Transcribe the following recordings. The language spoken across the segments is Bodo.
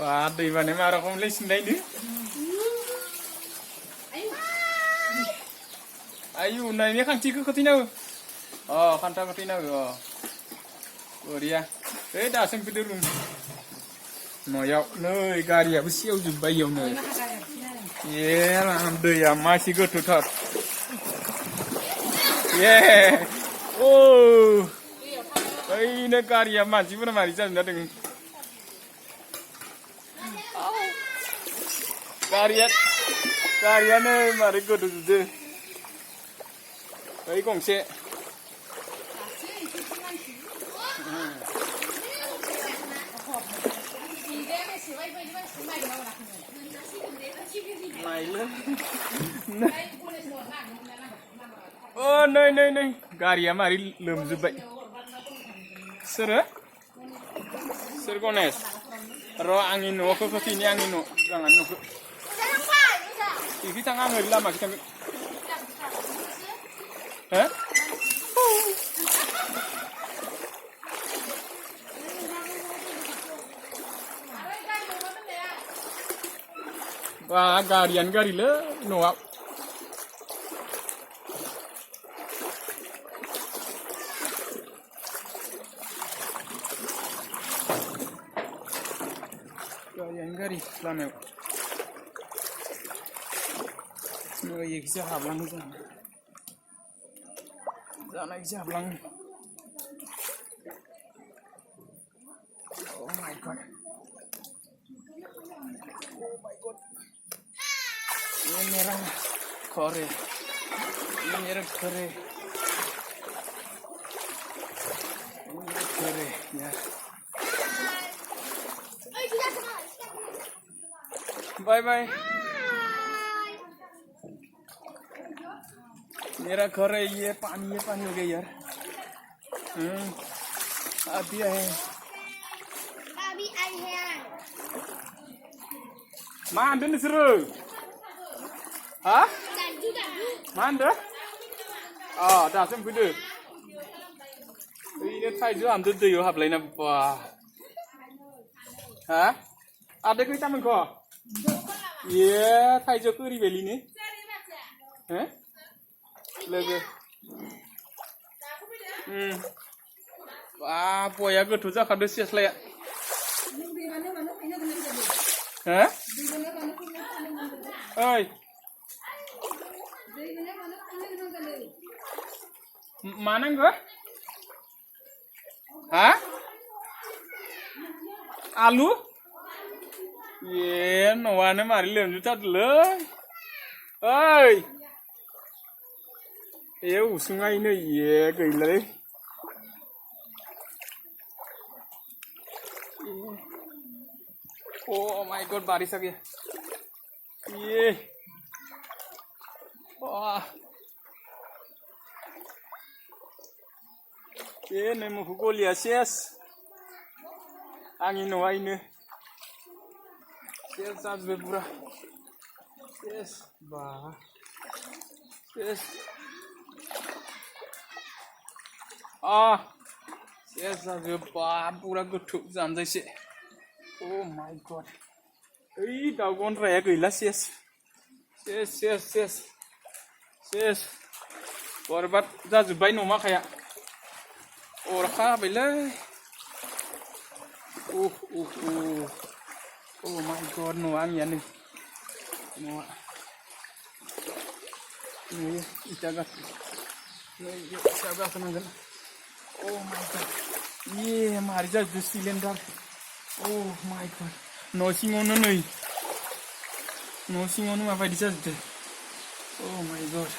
Wah, दै बानाय मा रखमलै सिन्दायनो ayu naiknya kan ciku ketina oh kanta ketina oh Korea dah sing pede rum no yau noi gari ya besi au jumbai yau noi yeah lam de ya masih go tutar yeah oh ini gari ya masih pun mari jangan datang gari ya nih mari go tuh Đấy còn xe mày lên ô nơi gari ya mari lum zubai sere sere kones ro angin no ko sini angin no jangan no iki tangan ngai lama kita hả và gari le no gari lama no yek sa hablang Dana bisa bilang oh my god ini merah kore ya bye मेरा घर है ये पानी हो गया यार अभी आए हैं Mande nih seru hah mande oh dah sem gede ini thai am tư yo hab lấy na ba hả ada kita men ko ye thai jo cứ đi về lý ni hả lege wah boya go tuja kado sias le hả ơi mana go hả alu ye no ane mari lem juta le ơi yêu sungai này ye gầy lấy oh my god baris lagi ye wah ye nih mau pukul ya ses angin no ini ses saat berpura ses bah ses yes aja pura gutuk jam jai se oh my god ei dagon raya gila yes korbat jajubai noma kaya orkha bailai oh my god no ang ya nih no nih itagat nih saga senang oh my god yeah mari ja the cylinder oh my god no singono apa di sana oh my god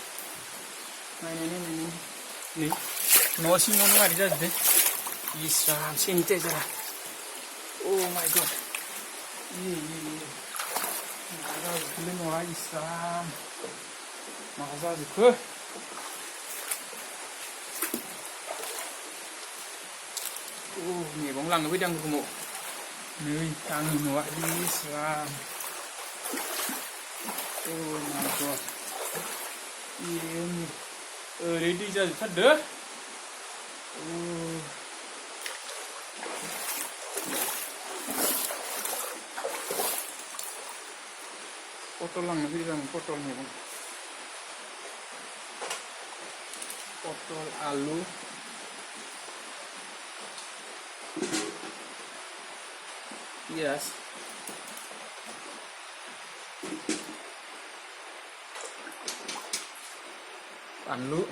ini no singono mari ja the isram sinte jara oh my god maga gulin wa isram maga zuku bóng lăng với đăng của mộ nơi tăng hình loại đi sao oh my god đấy đi ra thật đỡ पटल लांनो फैदों आं पटल मैगं पटल आलु पियाज बानलु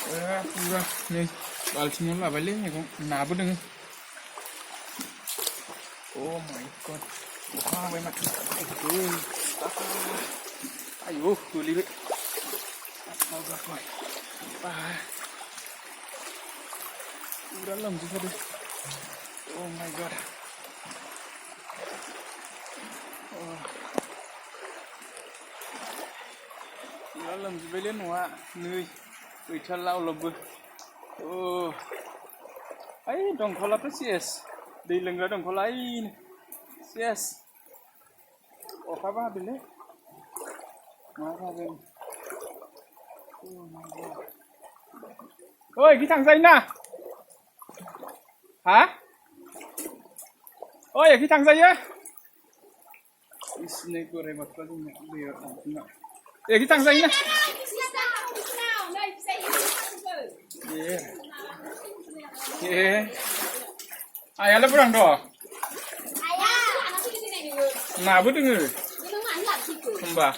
पूरा नै बाल्थिङाव लाबायलै मैगं नाबो दोङो Oh my god. Wah, banyak betul. Ayo, beli. Apa gak Wah. Udah dalam juga deh. Oh my god. Oh. Dalam juga lihat wah, nih. Wicak lau lobu. Oh. Ayo dong kalau apa sih es? Di lengga dong kalau lain. Yes. Oh, apa beli? Mana beli? Oh my god. Oi, cái thằng dây nè. Hả? Ôi, cái thằng dây á. इसने को रे मतलब ये cái thằng dây nè. Yeah. Ayah lu berang doh. Nah, betul nggak? Mbak.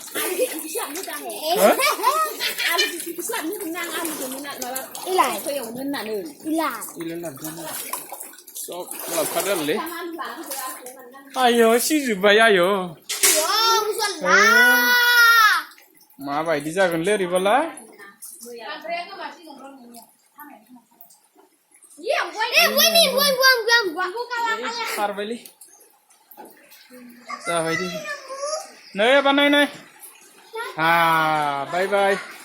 So, malah kadal le. Ayo, si Zubay ayo. Ma bayi dijagan le ribala. Harbeli. Sampai di. Nih apa nih? Ah, bye bye.